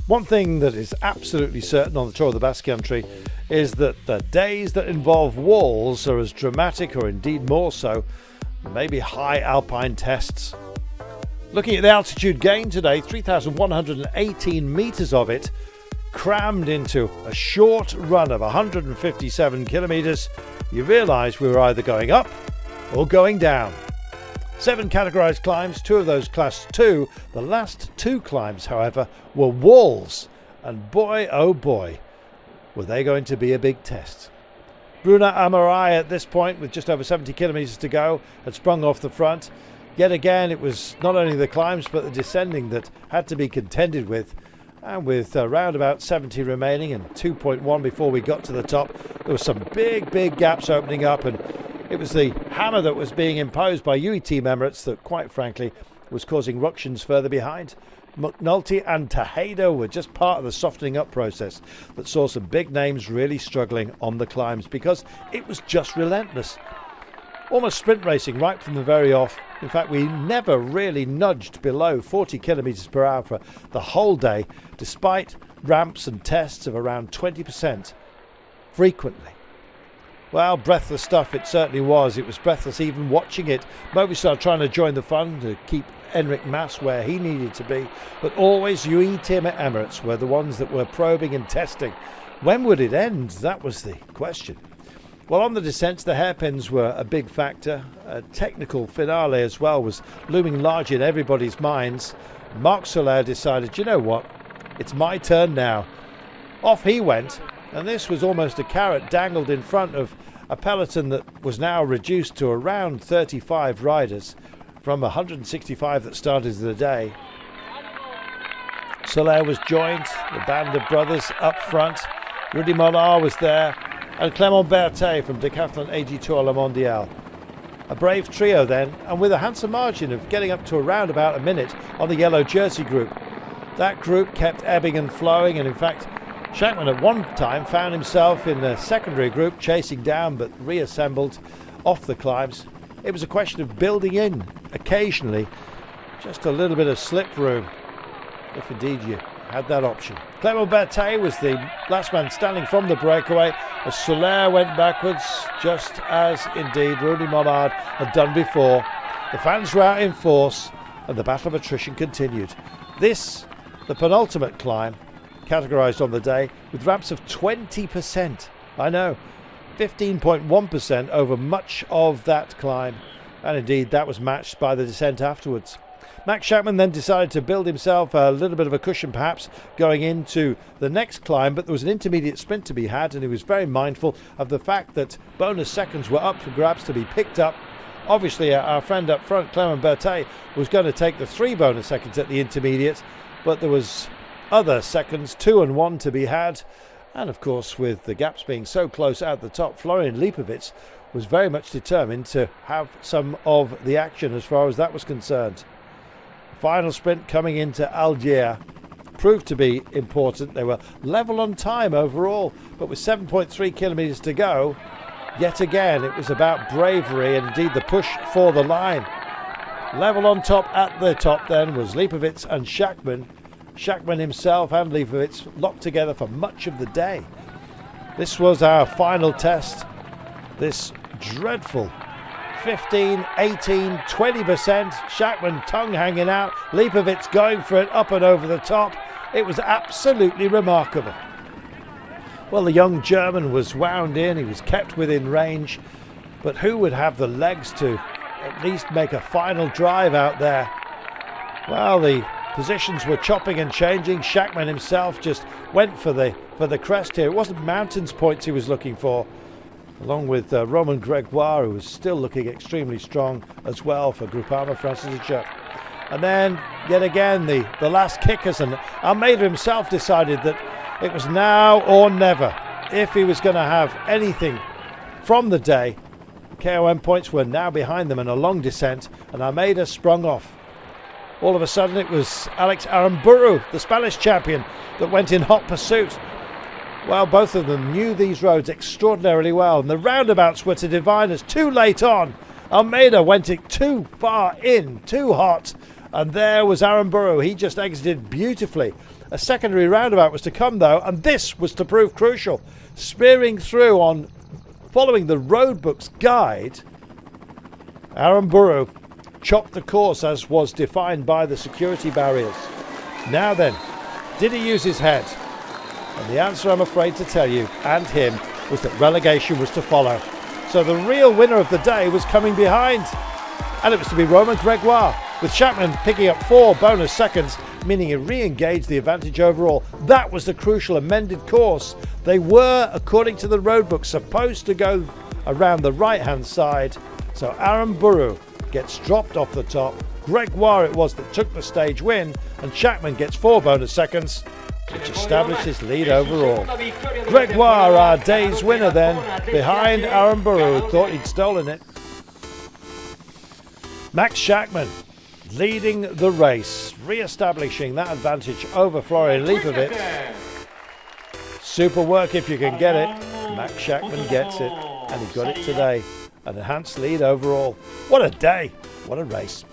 One thing that is absolutely certain on the Tour of the Basque Country is that the days that involve walls are as dramatic, or indeed more so, than maybe high alpine tests. Looking at the altitude gain today, 3,118 metres of it, crammed into a short run of 157 kilometres, you realise we were either going up or going down. 7 categorised climbs, 2 of those class 2. The last 2 climbs, however, were walls, and boy oh boy, were they going to be a big test. Bruna Amarai at this point, with just over 70 kilometres to go, had sprung off the front. Yet again, it was not only the climbs but the descending that had to be contended with. And with around about 70 remaining and 2.1 before we got to the top, there were some big gaps opening up, and it was the hammer that was being imposed by UE Team Emirates that, quite frankly, was causing ructions further behind. McNulty and Tejeda were just part of the softening up process that saw some big names really struggling on the climbs, because it was just relentless. Almost sprint racing right from the very off. In fact, we never really nudged below 40 kilometres per hour for the whole day, despite ramps and tests of around 20% frequently. Well, breathless stuff it certainly was. It was breathless even watching it. Movistar trying to join the fun to keep Enric Mas where he needed to be, but always UE Team Emirates were the ones that were probing and testing. When would it end? That was the question. Well, on the descents, the hairpins were a big factor. A technical finale as well was looming large in everybody's minds. Marc Soler decided, you know what, it's my turn now. Off he went, and this was almost a carrot dangled in front of a peloton that was now reduced to around 35 riders from 165 that started the day. Soler was joined, the band of brothers up front. Rudy Mollard was there, and Clément Berthet from Decathlon AG Tour Le Mondial. A brave trio then, and with a handsome margin of getting up to around about a minute on the yellow jersey group. That group kept ebbing and flowing, and in fact Schachmann at one time found himself in a secondary group chasing down but reassembled off the climbs. It was a question of building in occasionally just a little bit of slip room, if indeed you had that option. Clément Berthet was the last man standing from the breakaway as Soler went backwards, just as indeed Rudy Mollard had done before. The fans were out in force and the battle of attrition continued. This, the penultimate climb, categorised on the day with ramps of 20%. I know, 15.1% over much of that climb, and indeed that was matched by the descent afterwards. Max Schachmann then decided to build himself a little bit of a cushion perhaps going into the next climb, but there was an intermediate sprint to be had, and he was very mindful of the fact that bonus seconds were up for grabs to be picked up. Obviously our friend up front, Clément Berthet, was going to take the 3 bonus seconds at the intermediate, but there was other seconds, 2 and 1 to be had, and of course with the gaps being so close at the top, Florian Lipovic was very much determined to have some of the action as far as that was concerned. Final sprint coming into Algiers proved to be important. They were level on time overall, but with 7.3 kilometres to go, yet again it was about bravery and indeed the push for the line. Level on top at the top then was Lipovic and Schachmann. Schachmann himself and Lipovic locked together for much of the day. This was our final test. This dreadful 15, 18, 20%. Schachmann tongue hanging out. Lipovic going for it up and over the top. It was absolutely remarkable. Well, the young German was wound in. He was kept within range. But who would have the legs to at least make a final drive out there? Well, the positions were chopping and changing. Schachmann himself just went for the crest here. It wasn't mountains points he was looking for, along with Romain Gregoire, who was still looking extremely strong as well for Groupama Francis-Jacques. And then yet again the last kickers, and Almeida himself decided that it was now or never. If he was going to have anything from the day, the KOM points were now behind them in a long descent, and Almeida sprung off. All of a sudden it was Alex Aramburu, the Spanish champion, that went in hot pursuit. Well, both of them knew these roads extraordinarily well, and the roundabouts were to divine us too late on. Almeida went it too far in, too hot, And there was Aaron Burrow. He just exited beautifully. A secondary roundabout was to come though, and this was to prove crucial. Spearing through on following the roadbook's guide, Aaron Burrow chopped the course as was defined by the security barriers. Now then, did he use his head? And the answer, I'm afraid to tell you, and him, was that relegation was to follow. So the real winner of the day was coming behind. And it was to be Romain Gregoire, with Chapman picking up 4 bonus seconds, meaning he re-engaged the advantage overall. That was the crucial amended course. They were, according to the roadbook, supposed to go around the right-hand side. So Aaron Burrow gets dropped off the top. Gregoire it was that took the stage win, and Chapman gets 4 bonus seconds, which established his lead overall. Gregoire, our day's winner then, behind Aaron Burrow, who thought he'd stolen it. Max Schachmann leading the race, re-establishing that advantage over Florian Leibovitz. Super work if you can get it. Max Schachmann gets it, and he got it today. An enhanced lead overall. What a day, what a race.